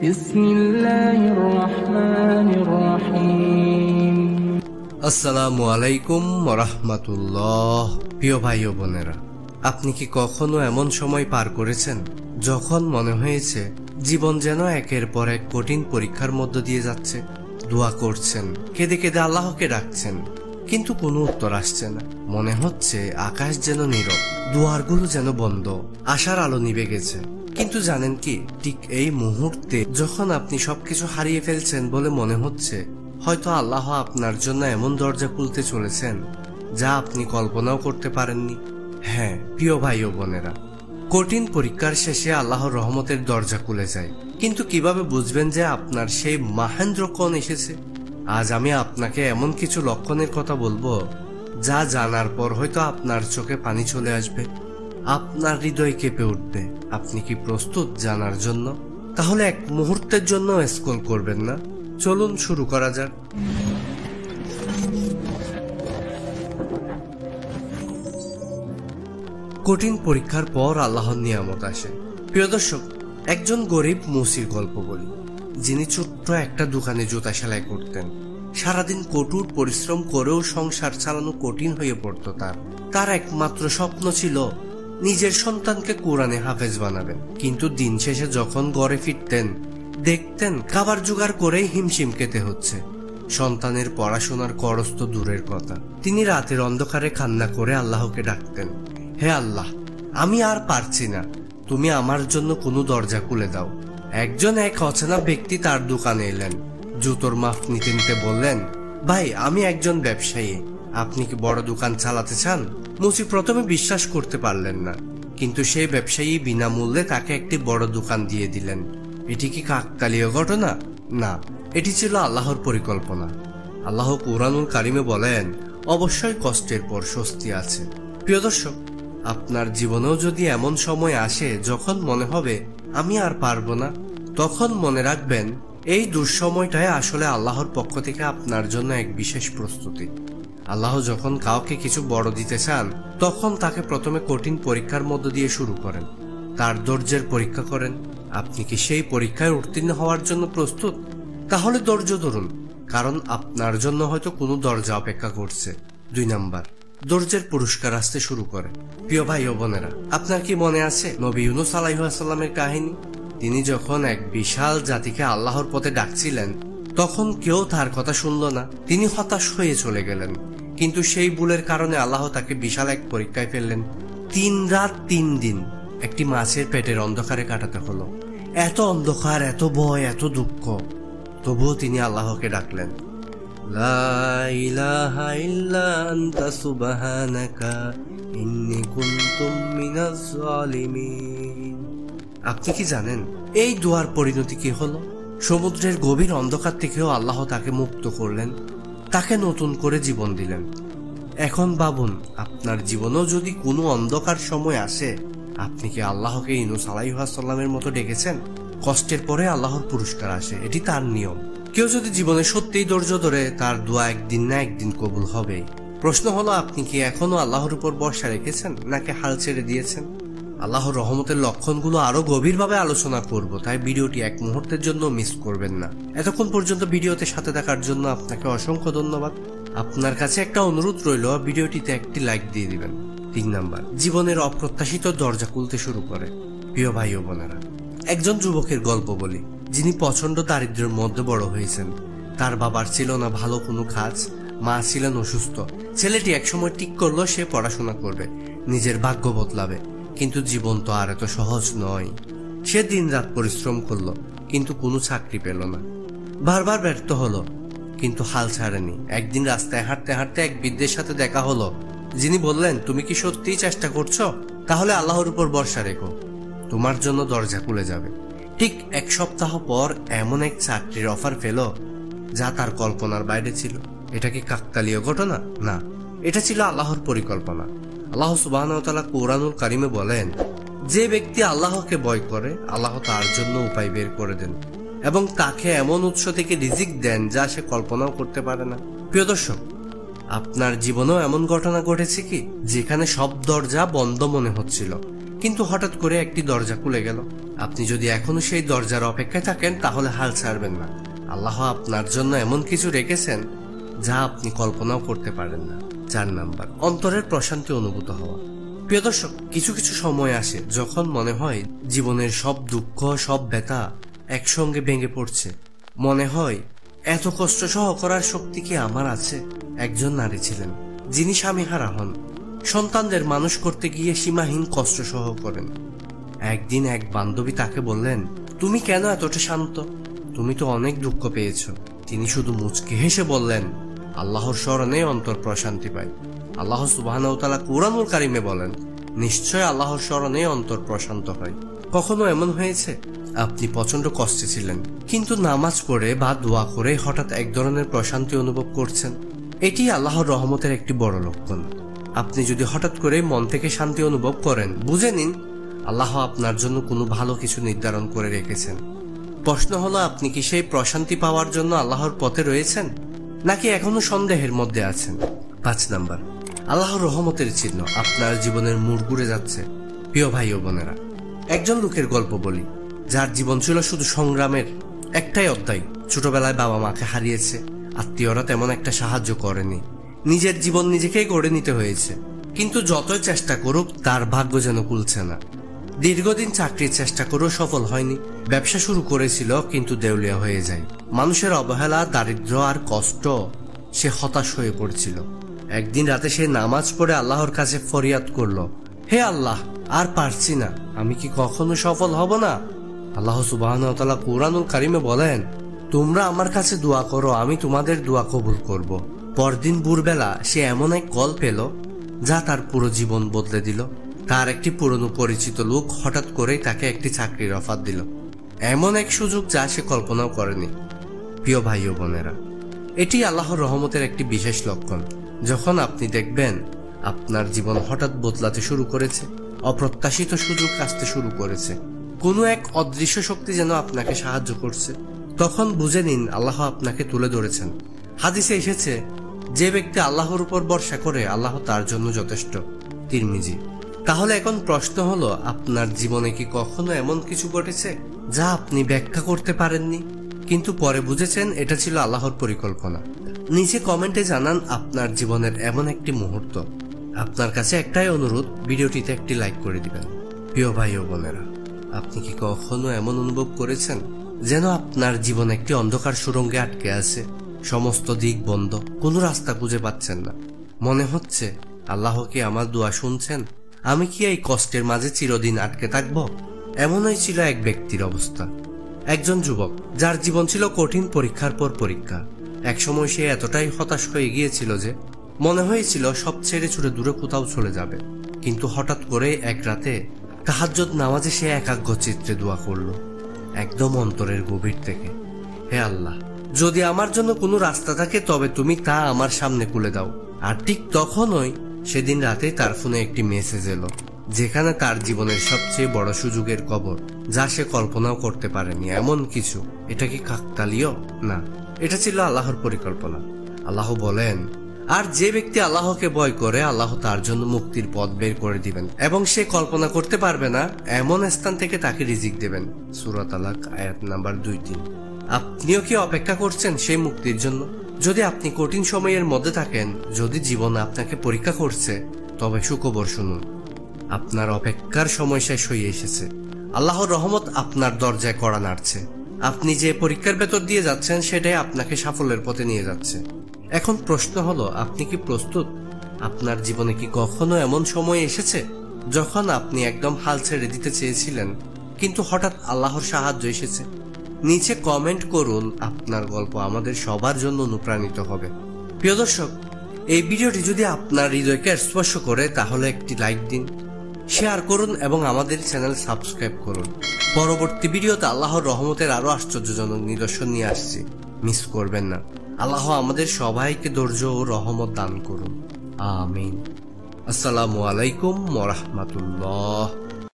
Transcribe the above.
বিসমিল্লাহির রহমানির রহিম। আসসালামু আলাইকুম ওয়া রাহমাতুল্লাহ। প্রিয় ভাই ও বোনেরা, আপনি কি কখনো এমন সময় পার করেছেন যখন মনে হয়েছে জীবন যেন একের পর এক কঠিন পরীক্ষার মধ্য দিয়ে যাচ্ছে? দোয়া করছেন, কেঁদে কেঁদে আল্লাহকে ডাকছেন, কিন্তু কোনো উত্তর আসছে না। মনে হচ্ছে আকাশ যেন নীরব, দুয়ারগুলো যেন বন্ধ, আশার আলো নিভে গেছে। কিন্তু জানেন কি, ঠিক এই মুহূর্তে যখন আপনি সবকিছু হারিয়ে ফেলছেন বলে মনে হচ্ছে, হয়তো আল্লাহ আপনার জন্য এমন দরজা খুলতে চলেছেন যা আপনি কল্পনাও করতে পারেননি। হ্যাঁ প্রিয় ভাই ও বোনেরা, কঠিন পরীক্ষার শেষে আল্লাহর রহমতের দরজা খুলে যায়। কিন্তু কিভাবে বুঝবেন যে আপনার সেই মহেন্দ্রক্ষণ এসেছে? আজ আমি আপনাকে এমন কিছু লক্ষণের কথা বলবো যা জানার পর হয়তো আপনার চোখে পানি চলে আসবে, আপনার হৃদয় কেঁপে উঠবে। আপনি কি প্রস্তুত জানার জন্য? তাহলে এক মুহূর্তের জন্য স্ক্রল করবেন না, চলুন শুরু করা যাক। কঠিন পরীক্ষার পর আল্লাহর নিয়ামত আসে। প্রিয় দর্শক, একজন গরিব মুসির গল্প বলি, যিনি ছোট্ট একটা দোকানে জুতা সেলাই করতেন। সারাদিন কঠোর পরিশ্রম করেও সংসার চালানো কঠিন হয়ে পড়তো তার একমাত্র স্বপ্ন ছিল নিজের সন্তানকে কোরআনে হাফেজ বানাবেন। কিন্তু দিন শেষে যখন ঘরে ফিরতেন, দেখতেন খাবার জোগাড় করেই হিমশিম খেতে হচ্ছে। সন্তানের পড়াশোনার খরচ তো দূরের কথা। তিনি রাতের অন্ধকারে কান্না করে আল্লাহকে ডাকতেন, হে আল্লাহ, আমি আর পারছি না, তুমি আমার জন্য কোনো দরজা খুলে দাও। একজন এক অচেনা ব্যক্তি তার দোকানে এলেন, জুতোর মাপ নিতে নিতে বললেন, ভাই, আমি একজন ব্যবসায়ী, আপনি কি বড় দোকান চালাতে চান? মুসি প্রথমে বিশ্বাস করতে পারলেন না, কিন্তু সেই ব্যবসায়ী বিনামূল্যে তাকে একটি বড় দোকান দিয়ে দিলেন। এটি কি কাকতালীয় ঘটনা? না, এটি ছিল আল্লাহর পরিকল্পনা। আল্লাহ কুরআনুল কারিমে বলেন, অবশ্যই কষ্টের পর স্বস্তি আছে। প্রিয় দর্শক, আপনার জীবনেও যদি এমন সময় আসে যখন মনে হবে আমি আর পারবো না, তখন মনে রাখবেন এই দুঃসময়টাই আসলে আল্লাহর পক্ষ থেকে আপনার জন্য এক বিশেষ প্রস্তুতি। আল্লাহ যখন কাউকে কিছু বড় দিতে চান, তখন তাকে প্রথমে কঠিন পরীক্ষার মধ্য দিয়ে শুরু করেন, তার ধৈর্যের পরীক্ষা করেন। আপনি কি সেই পরীক্ষায় উত্তীর্ণ হওয়ার জন্য প্রস্তুত? তাহলে ধৈর্য ধরুন, কারণ আপনার জন্য হয়তো কোনো দরজা অপেক্ষা করছে। 2 নাম্বার, ধৈর্যের পুরস্কার আসতে শুরু করে। প্রিয় ভাই ও বোনেরা, আপনার কি মনে আছে নবী ইউনূস আলাইহিস সালামের কাহিনী? তিনি যখন এক বিশাল জাতিকে আল্লাহর পথে ডাকছিলেন, তখন কেউ তার কথা শুনল না। তিনি হতাশ হয়ে চলে গেলেন, কিন্তু সেই ভুলের কারণে আল্লাহ তাকে বিশাল এক পরীক্ষায় ফেললেন। 3 রাত 3 দিন একটি মাছের পেটের অন্ধকারে কাটাতে হলো। এত অন্ধকার, এত ভয়, এত দুঃখ, তবুও তিনি আল্লাহকে ডাকলেন, লা ইলাহা ইল্লা আনতা সুবহানাকা ইন্নী কুনতু মিনাজ জালিমিন। আপনি কি জানেন এই দোয়ার পরিণতি কি হলো? সমুদ্রের গভীর অন্ধকার থেকেও আল্লাহ তাকে মুক্ত করলেন, তাকে নতুন করে জীবন দিলেন। এখন ভাবুন, আপনার জীবনেও যদি কোনো অন্ধকার সময় আসে, আপনি কি আল্লাহকে ইউনূস আলাইহিস সালামের মতো ডেকেছেন? কষ্টের পরে আল্লাহর পুরস্কার আসে, এটি তার নিয়ম। কেউ যদি জীবনে সত্যিই ধৈর্য ধরে, তার দোয়া একদিন না একদিন কবুল হবে। প্রশ্ন হলো, আপনি কি এখনো আল্লাহর উপর ভরসা রেখেছেন নাকি হাল ছেড়ে দিয়েছেন? আল্লাহর রহমতের লক্ষণগুলো আরো গভীরভাবে আলোচনা করব, তাই ভিডিওটি এক মুহূর্তের জন্য মিস করবেন না। এতক্ষণ পর্যন্ত ভিডিওতে সাথে থাকার জন্য আপনাকে অসংখ্য ধন্যবাদ। আপনার কাছে একটা অনুরোধ রইল, ভিডিওটিতে একটি লাইক দিয়ে দিবেন। 3 নাম্বার, জীবনের অপ্রত্যাশিত দরজা খুলতে শুরু করে। প্রিয় ভাই ও বোনেরা, একজন যুবকের গল্প বলি, যিনি প্রচন্ড দারিদ্র্যের মধ্যে বড় হয়েছেন। তার বাবার ছিল না ভালো কোনো কাজ, মা ছিলেন অসুস্থ। ছেলেটি একসময় ঠিক করলো সে পড়াশোনা করবে, নিজের ভাগ্য বদলাবে। কিন্তু জীবন তো আর এত সহজ নয়। সে দিন রাত পরিশ্রম করলো, কিন্তু কোনো চাকরি পেল না। বারবার ব্যর্থ হলো, কিন্তু হাল ছাড়েনি। একদিন রাস্তায় হাঁটতে হাঁটতে এক বৃদ্ধের সাথে দেখা হলো, যিনি বললেন, তুমি কি সত্যিই চেষ্টা করছো? তাহলে আল্লাহর উপর ভরসা রেখো, তোমার জন্য দরজা খুলে যাবে। ঠিক 1 সপ্তাহ পর এমন এক চাকরির অফার পেল যা তার কল্পনার বাইরে ছিল। এটা কি কাকতালীয় ঘটনা? না, এটা ছিল আল্লাহর পরিকল্পনা। আল্লাহ সুবহানাহু ওয়া তাআলা কুরআনুল কারিমে বলেন, যে ব্যক্তি আল্লাহকে ভয় করে, আল্লাহ তার জন্য উপায় বের করে দেন এবং তাকে এমন উৎস থেকে রিজিক দেন যা সে কল্পনাও করতে পারে না। প্রিয় দর্শক, আপনার জীবনেও এমন ঘটনা ঘটেছে কি, যেখানে সব দরজা বন্ধ মনে হচ্ছিল, কিন্তু হঠাৎ করে একটি দরজা খুলে গেল? আপনি যদি এখনো সেই দরজার অপেক্ষায় থাকেন তাহলে হাল ছাড়বেন না। আল্লাহ আপনার জন্য এমন কিছু রেখেছেন যা আপনি কল্পনাও করতে পারেন না। 4 নাম্বার, অন্তরের প্রশান্তি অনুভূত হওয়া। প্রিয় দর্শক, কিছু কিছু সময় আসে যখন মনে হয় জীবনের সব দুঃখ, সব ব্যথা একসঙ্গে ভেঙে পড়ছে। মনে হয় এত কষ্ট সহ করার শক্তি কি আমার আছে? একজন নারী ছিলেন যিনি স্বামীহারা হন, সন্তানদের মানুষ করতে গিয়ে সীমাহীন কষ্ট সহ করেন। একদিন এক বান্ধবী তাকে বললেন, তুমি কেন এতটা শান্ত? তুমি তো অনেক দুঃখ পেয়েছ। তিনি শুধু মুচকি হেসে বললেন, আল্লাহর স্মরণে অন্তর প্রশান্তি পায়। আল্লাহ সুবহানাহু ওয়া তাআলা কুরআনুল কারীমে বলেন, নিশ্চয় আল্লাহর স্মরণে অন্তর প্রশান্ত হয়। কখনো এমন হয়েছে আপনি প্রচন্ড কষ্টে ছিলেন, কিন্তু নামাজ পড়ে বা দোয়া করে হঠাৎ এক ধরনের প্রশান্তি অনুভব করছেন? এটি আল্লাহর রহমতের একটি বড় লক্ষণ। আপনি যদি হঠাৎ করে মন থেকে শান্তি অনুভব করেন, বুঝে নিন আল্লাহ আপনার জন্য কোনো ভালো কিছু নির্ধারণ করে রেখেছেন। প্রশ্ন হলো, আপনি কি সেই প্রশান্তি পাওয়ার জন্য আল্লাহর পথে রয়েছেন, নাকি এখনো সন্দেহের মধ্যে আছেন? 5 নাম্বার, আল্লাহর রহমতের চিহ্ন। আপনার জীবনের মোড় ঘুরে যাচ্ছে। প্রিয় ভাই ও বোনেরা, একজন লোকের গল্প বলি, যার জীবন ছিল শুধু সংগ্রামের। একটাই অধ্যায়, ছোটবেলায় বাবা মাকে হারিয়েছে, আত্মীয়রা তেমন একটা সাহায্য করেনি, নিজের জীবন নিজেকেই গড়ে নিতে হয়েছে। কিন্তু যতই চেষ্টা করুক তার ভাগ্য যেন কুলছে না। দীর্ঘদিন চাকরির চেষ্টা করেও সফল হয়নি। ব্যবসা শুরু করেছিল কিন্তু দেউলিয়া হয়ে যায়। মানুষের অবহেলা, দারিদ্র্য আর কষ্ট, সে হতাশ হয়ে পড়ছিল। একদিন রাতে সে নামাজ পড়ে আল্লাহর কাছে ফরিয়াদ করলো, হে আল্লাহ, আর পারছি না, আমি কি কখনো সফল হব না? আল্লাহ সুবহানাহু ওয়া তাআলা কুরআনুল কারীমে বলেন, তোমরা আমার কাছে দোয়া করো, আমি তোমাদের দোয়া কবুল করব। পরদিন ভোরবেলা সে এমন এক কল পেল যা তার পুরো জীবন বদলে দিল। তার একটি পুরনো পরিচিত লোক হঠাৎ করেই তাকে একটি চাকরির অফার দিল, এমন এক সুযোগ যা সে কল্পনাও করেনি। প্রিয় ভাই ও বোনেরা, এটি আল্লাহর রহমতের একটি বিশেষ লক্ষণ। যখন আপনি দেখবেন আপনার জীবন হঠাৎ বদলাতে শুরু করেছে, অপ্রত্যাশিত সুযোগ আসতে শুরু করেছে, কোনো এক অদৃশ্য শক্তি যেন আপনাকে সাহায্য করছে, তখন বুঝে নিন আল্লাহ আপনাকে তুলে ধরেছেন। হাদিসে এসেছে, যে ব্যক্তি আল্লাহর উপর ভরসা করে আল্লাহ তার জন্য যথেষ্ট। তিরমিজি। তাহলে এখন প্রশ্ন হলো, আপনার জীবনে কি কখনো এমন কিছু ঘটেছে যা আপনি ব্যাখ্যা করতে পারেননি, কিন্তু পরে বুঝেছেন এটা ছিল আল্লাহর পরিকল্পনা? নিচে কমেন্টে জানান আপনার জীবনের এমন একটি মুহূর্ত। আপনার কাছে একটাই অনুরোধ, ভিডিওটিতে একটি লাইক করে দিবেন। প্রিয় ভাই ও বোনেরা, আপনি কি কখনো এমন অনুভব করেছেন যেন আপনার জীবন একটি অন্ধকার সুড়ঙ্গে আটকে আছে? সমস্ত দিক বন্ধ, কোনো রাস্তা খুঁজে পাচ্ছেন না। মনে হচ্ছে আল্লাহ কি আমার দোয়া শুনছেন? আমি কি এই কষ্টের মাঝে চিরদিন আটকে থাকবো? এমনই ছিল এক ব্যক্তির অবস্থা। একজন যুবক যার জীবন ছিল কঠিন পরীক্ষার পর পরীক্ষা। একসময় সে এতটাই হতাশ হয়ে গিয়েছিল যে মনে হয়েছিল সব ছেড়ে ছুড়ে দূরে কোথাও চলে যাবে। কিন্তু হঠাৎ করে এক রাতে তাহাজ্জুদ নামাজে সে একাগ্র চিত্রে দোয়া করল, একদম অন্তরের গভীর থেকে, হে আল্লাহ, যদি আমার জন্য কোনো রাস্তা থাকে তবে তুমি তা আমার সামনে খুলে দাও। আর ঠিক তখনই সেদিন রাতে তার ফোনে একটি মেসেজ এলো, যেখানে তার জীবনের সবচেয়ে বড় সুযোগের খবর, যা সে কল্পনাও করতে পারেনি। এমন কিছু, এটা কি কাকতালীয়? না, এটা ছিল আল্লাহর পরিকল্পনা। আল্লাহ বলেন, আর যে ব্যক্তি আল্লাহকে ভয় করে আল্লাহ তার জন্য মুক্তির পথ বের করে দিবেন এবং সে কল্পনা করতে পারবে না এমন স্থান থেকে তাকে রিজিক দেবেন। সূরা তালাক আয়াত নাম্বার 2-3। আপনিও কি অপেক্ষা করছেন সেই মুক্তির জন্য? যদি আপনি কঠিন সময়ের মধ্যে থাকেন, যদি জীবন আপনাকে পরীক্ষা করছে, তবে সুখবর শুনুন, আপনার অপেক্ষার সময় শেষ হয়ে এসেছে। আল্লাহর রহমত আপনার দরজায় কড়া নাড়ছে। আপনি যে পরীক্ষার ভেতর দিয়ে যাচ্ছেন সেটাই আপনাকে সাফল্যের পথে নিয়ে যাচ্ছে। এখন প্রশ্ন হলো, আপনি কি প্রস্তুত? আপনার জীবনে কি কখনো এমন সময় এসেছে যখন আপনি একদম হাল ছেড়ে দিতে চেয়েছিলেন, কিন্তু হঠাৎ আল্লাহর সাহায্য এসেছে? নিচে কমেন্ট করুন আপনার গল্প, আমাদের সবার জন্য অনুপ্রাণিত হবে। প্রিয় দর্শক, এই ভিডিওটি যদি আপনার হৃদয়কে স্পর্শ করে তাহলে একটি লাইক দিন, শেয়ার করুন এবং আমাদের চ্যানেল সাবস্ক্রাইব করুন। পরবর্তী ভিডিওতে আল্লাহর রহমতের আরো আশ্চর্যজনক নিদর্শন নিয়ে আসছি, মিস করবেন না। আল্লাহ আমাদের সবাইকে ধৈর্য ও রহমত দান করুন, আমিন। আসসালামু আলাইকুম ওয়া রাহমাতুল্লাহ।